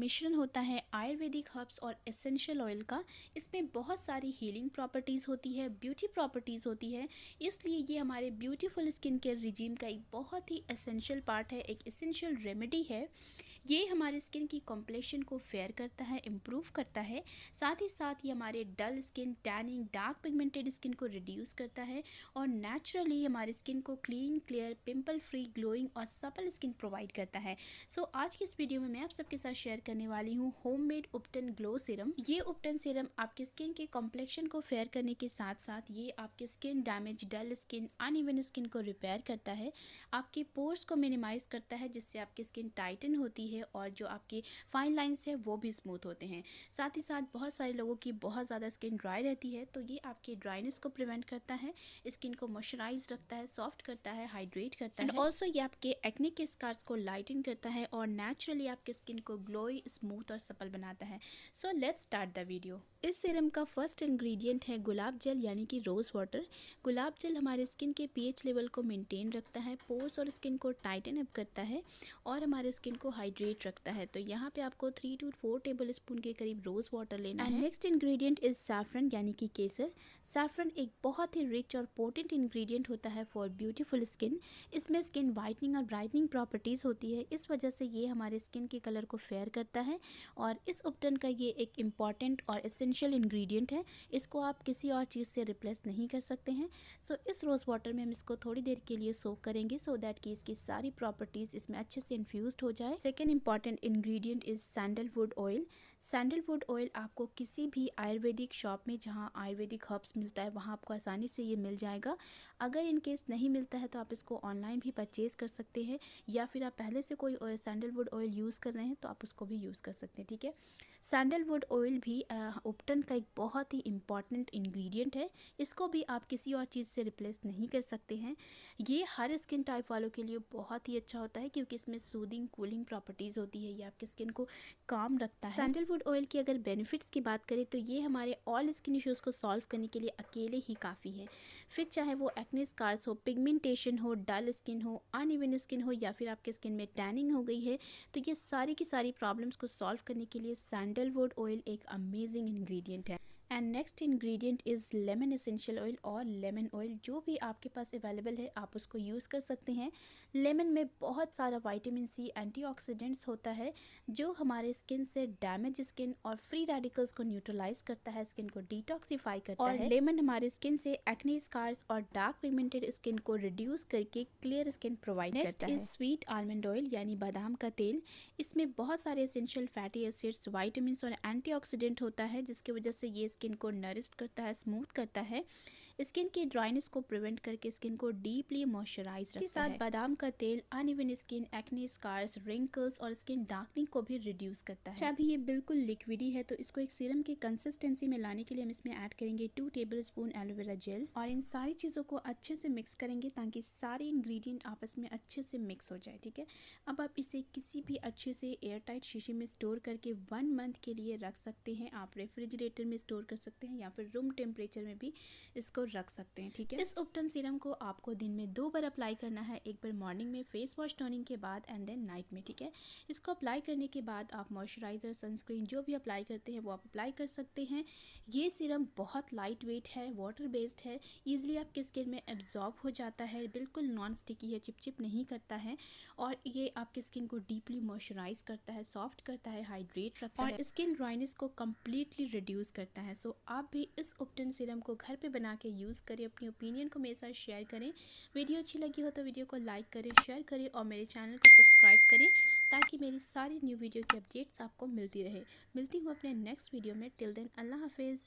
मिश्रण होता है आयुर्वेदिक हर्ब्स और एसेंशियल ऑयल का। इसमें बहुत सारी हीलिंग प्रॉपर्टीज़ होती है, ब्यूटी प्रॉपर्टीज़ होती है, इसलिए ये हमारे ब्यूटीफुल स्किन केयर रिजीम का एक बहुत ही एसेंशियल पार्ट है, एक एसेंशियल रेमेडी है। ये हमारे स्किन की कॉम्प्लेक्शन को फेयर करता है, इम्प्रूव करता है। साथ ही साथ ये हमारे dull skin, tanning, dark pigmented skin को रिड्यूस करता है और नेचुरली हमारे स्किन को clean, clear, pimple free, glowing और सपल स्किन प्रोवाइड करता है। सो आज की इस वीडियो में मैं आप सबके साथ शेयर करने वाली हूँ होममेड उपटन ग्लो सीरम। ये उपटन सीरम आपके स्किन के कॉम्प्लेक्शन को फेयर करने के साथ साथ ये आपके skin damage, dull skin, uneven skin को रिपेयर करता है, आपके पोर्स को मिनिमाइज करता है, जिससे आपकी स्किन टाइटन होती है और जो आपके फाइन लाइंस है वो भी स्मूथ होते हैं। साथ ही साथ बहुत सारे लोगों की बहुत ज़्यादा स्किन ड्राई रहती है, तो ये आपके ड्राइनेस को प्रिवेंट करता है, स्किन को मॉइस्चराइज रखता है, सॉफ्ट करता है, हाइड्रेट करता है। ऑल्सो ये आपके एक्ने के स्कार्स को लाइटन करता है और नेचुरली आपके स्किन को ग्लोई, स्मूथ और सपल बनाता है। So let's start the video. इस सीरम का फर्स्ट इंग्रेडिएंट है गुलाब जल यानी कि रोज़ वाटर। गुलाब जल हमारे स्किन के पीएच लेवल को मेंटेन रखता है, पोर्स और स्किन को टाइटन अप करता है और हमारे स्किन को हाइड्रेट रखता है। तो यहाँ पे आपको 3 to 4 टेबल स्पून के करीब रोज़ वाटर लेना है। नेक्स्ट इंग्रेडिएंट इज सैफरन यानी कि केसर। सैफरन एक बहुत ही रिच और पोटेंट इंग्रेडिएंट होता है फॉर ब्यूटीफुल स्किन। इसमें स्किन वाइटनिंग और ब्राइटनिंग प्रॉपर्टीज़ होती है, इस वजह से ये हमारे स्किन के कलर को फेयर करता है और इस उपटन का ये एक इम्पॉर्टेंट और एसेंशियल इंग्रेडिएंट है। इसको आप किसी और चीज़ से रिप्लेस नहीं कर सकते हैं। सो इस रोज़ वाटर में हम इसको थोड़ी देर के लिए सोक करेंगे सो दैट कि इसकी सारी प्रॉपर्टीज़ इसमें अच्छे से इन्फ्यूज्ड हो जाए। Second important ingredient is sandalwood oil. Sandalwood oil आपको किसी भी आयुर्वेदिक शॉप में जहाँ आयुर्वेदिक हर्ब्स मिलता है वहाँ आपको आसानी से ये मिल जाएगा। अगर इन केस नहीं मिलता है तो आप इसको ऑनलाइन भी परचेज़ कर सकते हैं, या फिर आप पहले से कोई सैंडलवुड ऑयल यूज़ कर रहे हैं तो आप उसको भी यूज़ कर सकते हैं। ठीक है, सैंडलवुड ऑयल भी उपटन का एक बहुत ही इम्पॉर्टेंट इंग्रेडिएंट है। इसको भी आप किसी और चीज़ से रिप्लेस नहीं कर सकते हैं। ये हर स्किन टाइप वालों के लिए बहुत ही अच्छा होता है क्योंकि इसमें सूदिंग, कूलिंग प्रॉपर्टीज़ होती है, ये आपकी स्किन को काम रखता है। सैंडलवुड ऑयल की अगर बेनिफिट्स की बात करें तो ये हमारे ऑल स्किन इश्यूज़ को सॉल्व करने के लिए अकेले ही काफ़ी है। फिर चाहे वो एक्ने स्कार्स हो, पिगमेंटेशन हो, डल स्किन हो, अनइवन स्किन हो, या फिर आपके स्किन में टैनिंग हो गई है, तो ये सारी की सारी प्रॉब्लम्स को सॉल्व करने के लिए सैंडलवुड ऑयल एक अमेजिंग इंग्रेडिएंट है। And next ingredient is lemon essential oil और लेमन ऑयल। जो भी आपके पास अवेलेबल है आप उसको यूज़ कर सकते हैं। लेमन में बहुत सारा विटामिन सी, एंटीऑक्सीडेंट्स होता है जो हमारे स्किन से डैमेज स्किन और फ्री रेडिकल्स को न्यूट्रलाइज करता है, स्किन को डिटॉक्सिफाई करता है। लेमन हमारे स्किन से एक्ने स्कार्स और डार्क पिगमेंटेड स्किन को रिड्यूस करके क्लियर स्किन प्रोवाइड करता है। Next is sweet almond oil यानी बादाम का तेल। इसमें बहुत सारे एसेंशियल फैटी एसिड्स, विटामिन और एंटीऑक्सीडेंट होता है, जिसकी वजह से ये स्किन को नरिश्ड करता है, स्मूथ करता है, स्किन की ड्राइनेस को प्रिवेंट करके स्किन को डीपली मॉइस्चराइज रखता है। इसके साथ बादाम का तेल uneven skin, acne scars, wrinkles और स्किन डार्कनिंग को भी रिड्यूस करता है। अभी ये बिल्कुल लिक्विडी है तो इसको एक सीरम की कंसिस्टेंसी में लाने के लिए हम इसमें ऐड करेंगे 2 टेबलस्पून एलोवेरा जेल और इन सारी चीज़ों को अच्छे से मिक्स करेंगे ताकि सारे इंग्रेडिएंट आपस में अच्छे से मिक्स हो जाए। ठीक है, अब आप इसे किसी भी अच्छे से एयर टाइट शीशे में स्टोर करके 1 मंथ के लिए रख सकते हैं। आप रेफ्रिजरेटर में स्टोर कर सकते हैं या फिर रूम टेम्परेचर में भी इसको रख सकते हैं। ठीक है, इस उपटन सीरम को आपको दिन में 2 बार अप्लाई करना है, एक बार मॉर्निंग में फेस वॉश टोनिंग के बाद एंड देन नाइट में। ठीक है, इसको अप्लाई करने के बाद आप मॉइस्चराइजर, सनस्क्रीन जो भी अप्लाई करते हैं वो आप अप्लाई कर सकते हैं। ये सीरम बहुत लाइट वेट है, वाटर बेस्ड है, ईजिली आपकी स्किन में एब्जॉर्ब हो जाता है, बिल्कुल नॉन स्टिकी है, चिपचिप नहीं करता है और ये आपकी स्किन को डीपली मॉइस्चराइज करता है, सॉफ्ट करता है, हाइड्रेट रखता है और स्किन ड्राइनेस को कम्प्लीटली रिड्यूस करता है। सो आप भी इस उपटन सीरम को घर पे बना के यूज़ करें, अपनी ओपिनियन को मेरे साथ शेयर करें। वीडियो अच्छी लगी हो तो वीडियो को लाइक करें, शेयर करें और मेरे चैनल को सब्सक्राइब करें ताकि मेरी सारी न्यू वीडियो की अपडेट्स आपको मिलती रहे। मिलती हूँ अपने नेक्स्ट वीडियो में। टिल देन अल्लाह हाफिज़।